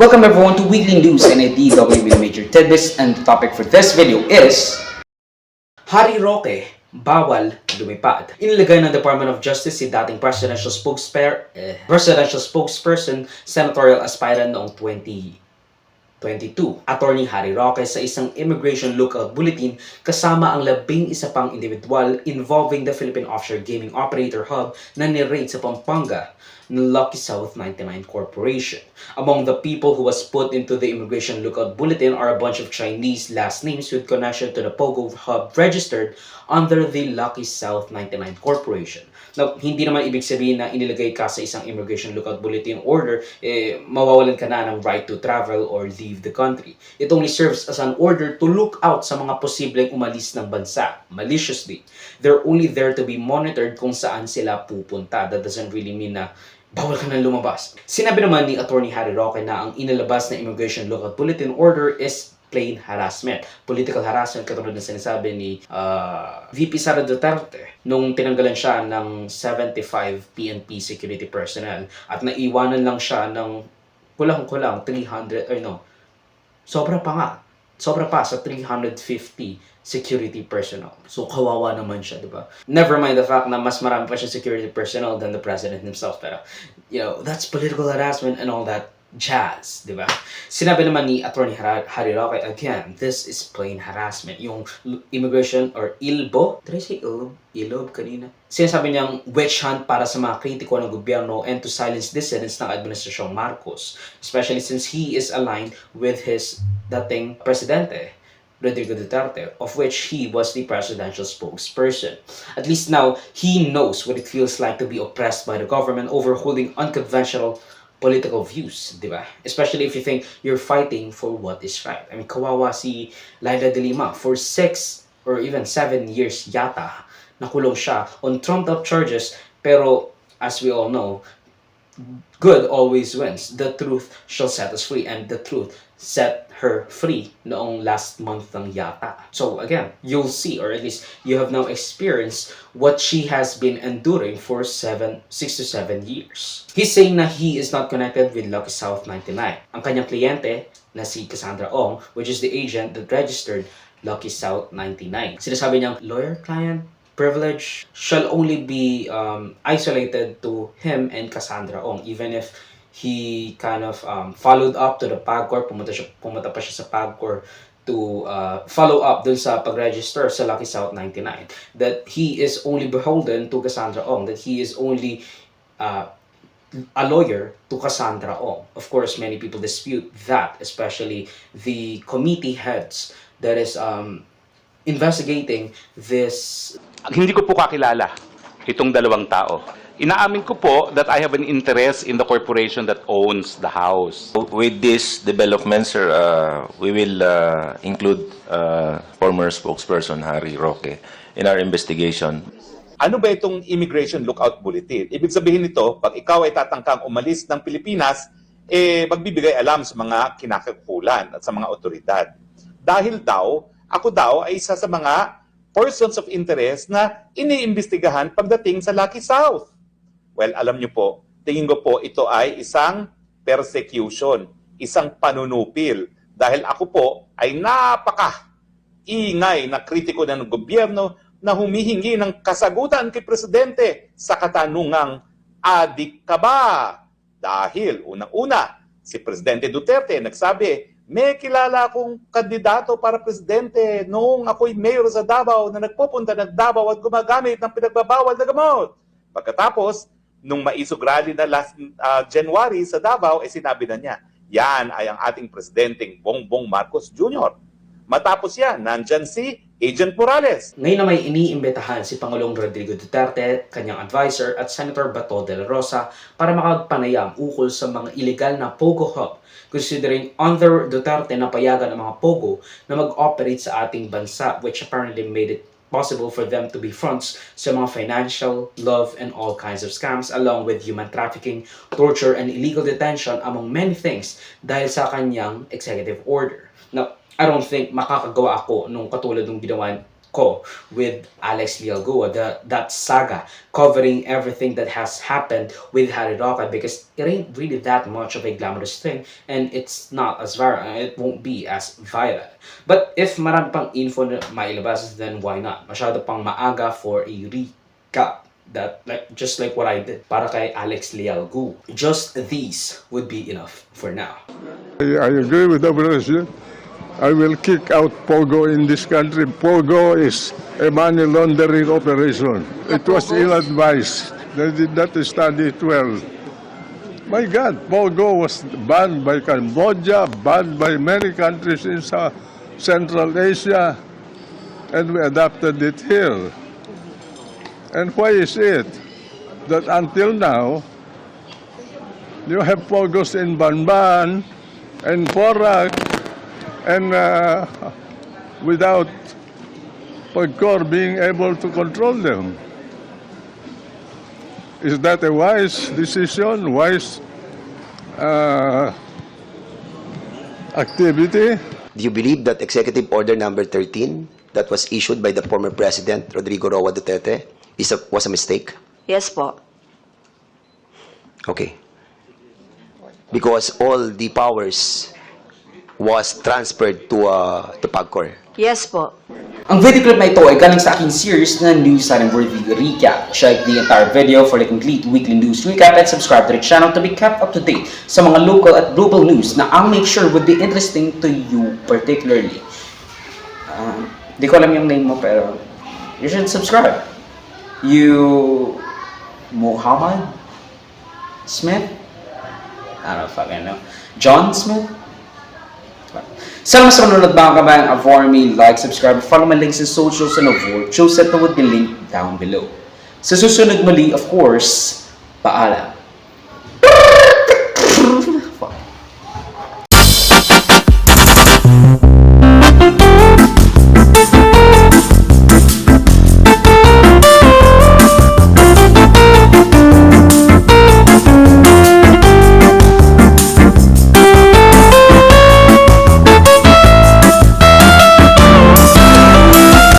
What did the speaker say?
Welcome everyone to Weekly News and a DW with Major Tidbits, and the topic for this video is Harry Roque, bawal lumipad. Inilagay ng Department of Justice si dating presidential spokesperson, senatorial aspirant noong 2022, Attorney Harry Roque sa isang immigration lookout bulletin kasama ang 11 pang individual involving the Philippine offshore gaming operator hub na ni-raid sa Pampanga ng Lucky South 99 Corporation. Among the people who was put into the immigration lookout bulletin are a bunch of Chinese last names with connection to the Pogo hub registered under the Lucky South 99 Corporation. Now, hindi naman ibig sabihin na inilagay ka sa isang immigration lookout bulletin order, mawawalan ka na ng right to travel or leave the country. It only serves as an order to look out sa mga posibleng umalis ng bansa maliciously. They're only there to be monitored kung saan sila pupunta. That doesn't really mean na bawal ka nang lumabas. Sinabi naman ni Attorney Harry Roque na ang inilabas na immigration lookout bulletin order is plain harassment. Political harassment, katulad ng sinasabi ni VP Sara Duterte nung tinanggalan siya ng 75 PNP security personnel at naiwanan lang siya ng kulang-kulang 300, sobra pa sa 350 security personnel. So, kawawa naman siya, di ba? Never mind the fact na mas marami pa siya security personnel than the president himself. Pero, that's political harassment and all that jazz, di ba? Sinabi naman ni Attorney Harry Roque, again, this is plain harassment. Yung immigration or ILBO, did I say ILOB kanina? Sinasabi niyang witch hunt para sa mga kritiko ng gobyerno and to silence dissidents ng Administrasyong Marcos, especially since he is aligned with his dating presidente, Rodrigo Duterte, of which he was the presidential spokesperson. At least now, he knows what it feels like to be oppressed by the government over holding unconventional political views, di ba? Especially if you think you're fighting for what is right. I mean, kawawa si Laila de Lima for 6 or even 7 years yata. Nakulong siya on trumped-up charges, pero as we all know, good always wins. The truth shall set us free, and the truth set her free noong last month ng yata. So again, you'll see, or at least you have now experienced what she has been enduring for 6 to 7 years. He's saying na he is not connected with Lucky South 99. Ang kanyang kliyente na si Cassandra Ong, which is the agent that registered Lucky South 99. Sinasabi niyang lawyer-client privilege shall only be isolated to him and Cassandra Ong, even if he kind of followed up to the PAGCOR, pumunta pa siya sa PAGCOR to follow up dun sa pag-register sa Lucky South 99. That he is only beholden to Cassandra Ong, that he is only a lawyer to Cassandra Ong. Of course, many people dispute that, especially the committee heads that is investigating this. Hindi ko po kakilala itong dalawang tao. Inaamin ko po that I have an interest in the corporation that owns the house. With this development, sir, we will include former spokesperson Harry Roque in our investigation. Ano ba itong Immigration Lookout Bulletin? Ibig sabihin nito, pag ikaw ay tatangkang umalis ng Pilipinas, magbibigay alam sa mga kinakakulan at sa mga otoridad. Dahil daw, ako daw ay isa sa mga persons of interest na iniimbestigahan pagdating sa Lucky South. Well, alam niyo po, tingin ko po ito ay isang persecution, isang panunupil. Dahil ako po ay napaka-ingay na kritiko ng gobyerno na humihingi ng kasagutan kay Presidente sa katanungang, adik ka ba? Dahil unang-una, si Presidente Duterte nagsabi, may kilala akong kandidato para presidente noong ako'y mayor sa Davao na nagpupunta ng Davao at gumagamit ng pinagbabawal na gamot. Pagkatapos, nung maisog rally na last January sa Davao, sinabi na niya, yan ay ang ating presidenteng Bongbong Marcos Jr. Matapos yan, nandyan si Agent Morales. Ngayon na may iniimbitahan si Pangulong Rodrigo Duterte, kanyang advisor at Senator Bato de la Rosa para makapagpanayam ukol sa mga illegal na Pogo Hub, considering under Duterte na payagan ang mga Pogo na mag-operate sa ating bansa, which apparently made it possible for them to be fronts sa mga financial, love, and all kinds of scams, along with human trafficking, torture, and illegal detention, among many things, dahil sa kanyang executive order. Now, I don't think makakagawa ako nung katulad ng ginawa ko with Alex Lialgoa, that saga covering everything that has happened with Harry Roque, because it ain't really that much of a glamorous thing and it's not as viral, it won't be as viral. But if marami pang info na mailabas, then why not? Masyado pang maaga for a recap, that just like what I did para kay Alex Lialgo. Just these would be enough for now. I agree with the president. I will kick out Pogo in this country. Pogo is a money laundering operation. It was ill-advised. They did not study it well. My God, Pogo was banned by Cambodia, banned by many countries in Central Asia, and we adopted it here. And why is it that until now, you have Pogos in Banban and Porac, and without PAGCOR being able to control them? Is that a wise decision, wise activity? Do you believe that Executive Order number 13 that was issued by the former President Rodrigo Roa Duterte was a mistake? Yes po. Okay. Because all the powers was transferred to PAGCOR. Yes po. Ang video clip na ito ay galing sa aking series na News Worthy Recap. Check the entire video for the complete weekly news recap and subscribe to the channel to be kept up to date sa mga local at global news na I'll make sure would be interesting to you particularly. Di ko alam yung name mo, pero you should subscribe. You... Muhammad Smith? I don't fucking know. John Smith? Salamat sa manunod mga kabayan. For me, like, subscribe, follow my links in socials and over. Choose that would be linked down below. Sa susunod muli, of course, paalam.